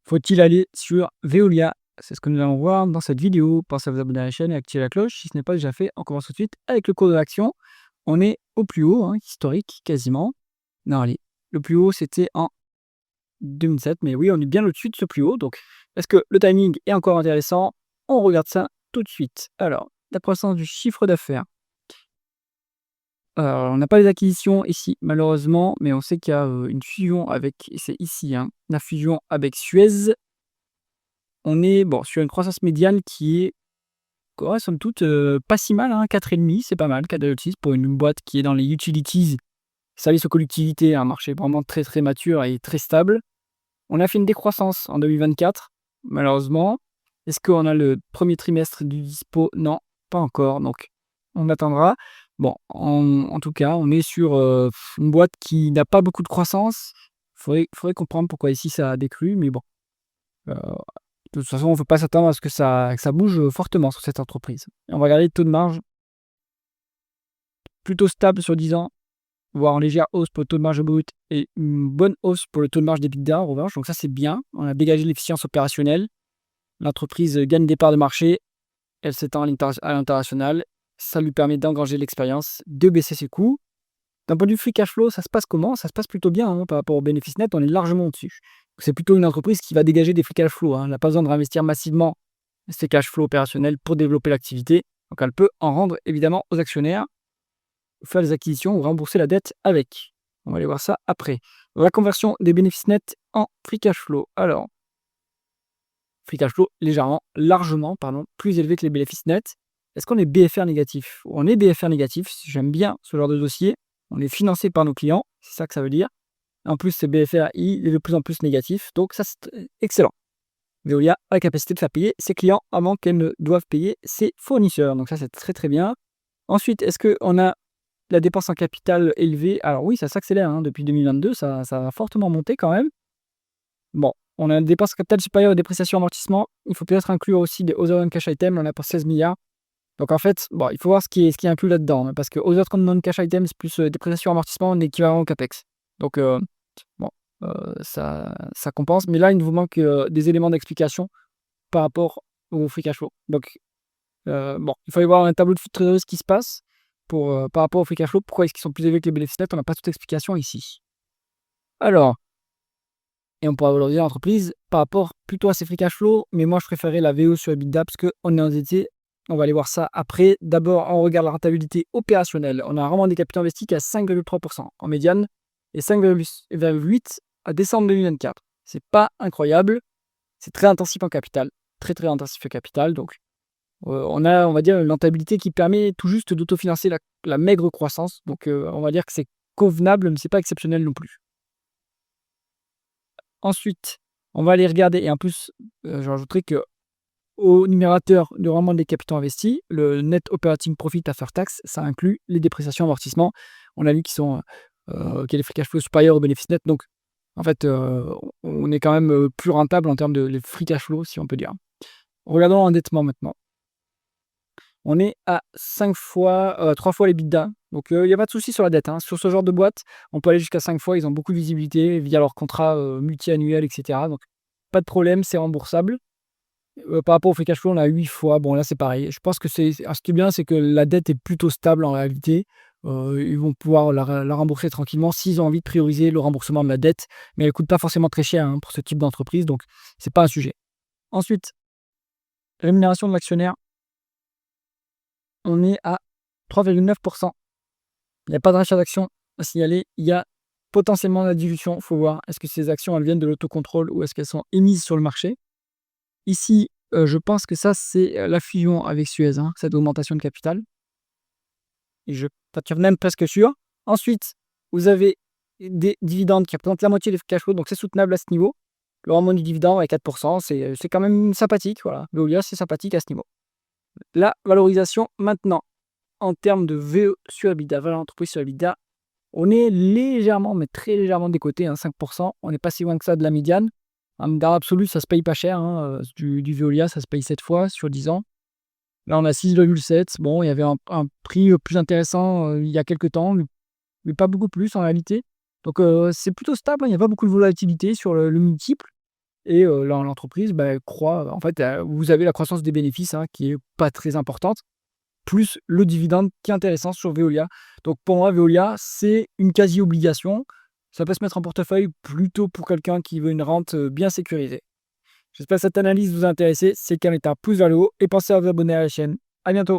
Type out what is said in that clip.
Faut-il aller sur Veolia? C'est ce que nous allons voir dans cette vidéo. Pensez à vous abonner à la chaîne et activer la cloche si ce n'est pas déjà fait. On commence tout de suite avec le cours de l'action. On est au plus haut, historique quasiment. Non, allez, le plus haut c'était en 2007, mais oui, on est bien au-dessus de ce plus haut. Donc, est-ce que le timing est encore intéressant? On regarde ça tout de suite. Alors, la croissance du chiffre d'affaires. On n'a pas les acquisitions ici, malheureusement, mais on sait qu'il y a une fusion avec, c'est ici, la fusion avec Suez. On est bon, sur une croissance médiane qui est, ouais, somme toute, pas si mal, 4,5, c'est pas mal, 4,6 pour une boîte qui est dans les utilities, services aux collectivités, un marché vraiment très, très mature et très stable. On a fait une décroissance en 2024, malheureusement. Est-ce qu'on a le premier trimestre du dispo? Non, pas encore, donc on attendra. Bon, en tout cas, on est sur, une boîte qui n'a pas beaucoup de croissance. Faudrait comprendre pourquoi ici ça a décru, mais bon, heu de toute façon, on ne peut pas s'attendre à ce que ça bouge, fortement sur cette entreprise. Et on va regarder le taux de marge, plutôt stable sur 10 ans, voire en légère hausse pour le taux de marge brut et une bonne hausse pour le taux de marge d'EBITDA en revanche, donc ça c'est bien. On a dégagé l'efficience opérationnelle. L'entreprise, gagne des parts de marché, elle s'étend à l'international. Ça lui permet d'engranger l'expérience, de baisser ses coûts. D'un point de vue free cash flow, ça se passe comment? Ça se passe plutôt bien, par rapport au bénéfice net, on est largement au-dessus. C'est plutôt une entreprise qui va dégager des free cash flow, Elle n'a pas besoin de réinvestir massivement ses cash flows opérationnels pour développer l'activité. Donc elle peut en rendre évidemment aux actionnaires, faire des acquisitions ou rembourser la dette avec. On va aller voir ça après. La conversion des bénéfices nets en free cash flow. Alors, free cash flow largement, plus élevé que les bénéfices nets. Est-ce qu'on est BFR négatif? On est BFR négatif, j'aime bien ce genre de dossier. On est financé par nos clients, c'est ça que ça veut dire. En plus, ce BFR, il est de plus en plus négatif, donc ça c'est excellent. Veolia a la capacité de faire payer ses clients avant qu'elle ne doive payer ses fournisseurs. Donc ça, c'est très très bien. Ensuite, est-ce qu'on a la dépense en capital élevée? Alors oui, ça s'accélère depuis 2022, ça a fortement monté quand même. Bon, on a une dépense en capital supérieure aux dépréciations amortissement. Il faut peut-être inclure aussi des other non-cash items, on a pour 16 milliards. Donc en fait, bon, il faut voir ce qui est inclus là-dedans, parce que other non-cash items plus dépréciation amortissement, on est équivalent au CAPEX. Donc bon, ça compense. Mais là, il nous manque des éléments d'explication par rapport au free cash flow. Donc, bon, il faut aller voir un tableau de flux de trésorerie ce qui se passe par rapport au free cash flow. Pourquoi est-ce qu'ils sont plus élevés que les bénéfices nets? On n'a pas toute explication ici. Alors, et on pourra valoriser l'entreprise par rapport plutôt à ses free cash flow, mais moi je préférais la VO sur EBITDA parce qu'on est endetté. On va aller voir ça après. D'abord, on regarde la rentabilité opérationnelle. On a vraiment des capitaux investis qui à 5,3% en médiane et 5,8% à décembre 2024. C'est pas incroyable. C'est très intensif en capital. Très très intensif en capital. Donc, on a, on va dire, une rentabilité qui permet tout juste d'autofinancer la maigre croissance. Donc, on va dire que c'est convenable, mais c'est pas exceptionnel non plus. Ensuite, on va aller regarder, et en plus, je rajouterai qu'au numérateur du rendement des capitaux investis, le net operating profit after tax, ça inclut les dépréciations amortissements. On a vu qu'il y a des free cash flow supérieurs aux bénéfices nets. Donc, en fait, on est quand même plus rentable en termes de les free cash flow, si on peut dire. Regardons l'endettement maintenant. On est à 5 fois, 3 fois les l'EBITDA. Donc, il n'y a pas de souci sur la dette. Sur ce genre de boîte, on peut aller jusqu'à 5 fois. Ils ont beaucoup de visibilité via leurs contrats multi-annuels, etc. Donc, pas de problème, c'est remboursable. Par rapport au free cash flow, on a 8 fois. Bon, là, c'est pareil. Je pense que ce qui est bien, c'est que la dette est plutôt stable en réalité. Ils vont pouvoir la rembourser tranquillement s'ils ont envie de prioriser le remboursement de la dette. Mais elle ne coûte pas forcément très cher pour ce type d'entreprise. Donc, c'est pas un sujet. Ensuite, rémunération de l'actionnaire. On est à 3,9%. Il n'y a pas de rachat d'actions à signaler. Il y a potentiellement la dilution. Il faut voir, est-ce que ces actions elles viennent de l'autocontrôle ou est-ce qu'elles sont émises sur le marché? Ici, je pense que ça, c'est la fusion avec Suez, cette augmentation de capital. Et je suis même presque sûr. Ensuite, vous avez des dividendes qui représentent la moitié des cash flow, donc c'est soutenable à ce niveau. Le rendement du dividende à 4%, c'est quand même sympathique. Voilà. Veolia, c'est sympathique à ce niveau. La valorisation maintenant, en termes de VE sur EBITDA, valeur d'entreprise sur EBITDA, on est légèrement, mais très légèrement décoté, 5%. On n'est pas si loin que ça de la médiane. Dans l'absolu, ça se paye pas cher. Du Veolia, ça se paye 7 fois sur 10 ans. Là, on a 6,7. Bon, il y avait un prix plus intéressant il y a quelques temps, mais pas beaucoup plus en réalité. Donc, c'est plutôt stable. Il n'y a pas beaucoup de volatilité sur le multiple. et l'entreprise, croît. En fait, vous avez la croissance des bénéfices, hein, qui est pas très importante, plus le dividende qui est intéressant sur Veolia. Donc pour moi, Veolia, c'est une quasi-obligation. Ça peut se mettre en portefeuille plutôt pour quelqu'un qui veut une rente, bien sécurisée. J'espère que cette analyse vous a intéressé. Si c'est le cas, mettez un pouce vers le haut et pensez à vous abonner à la chaîne. À bientôt.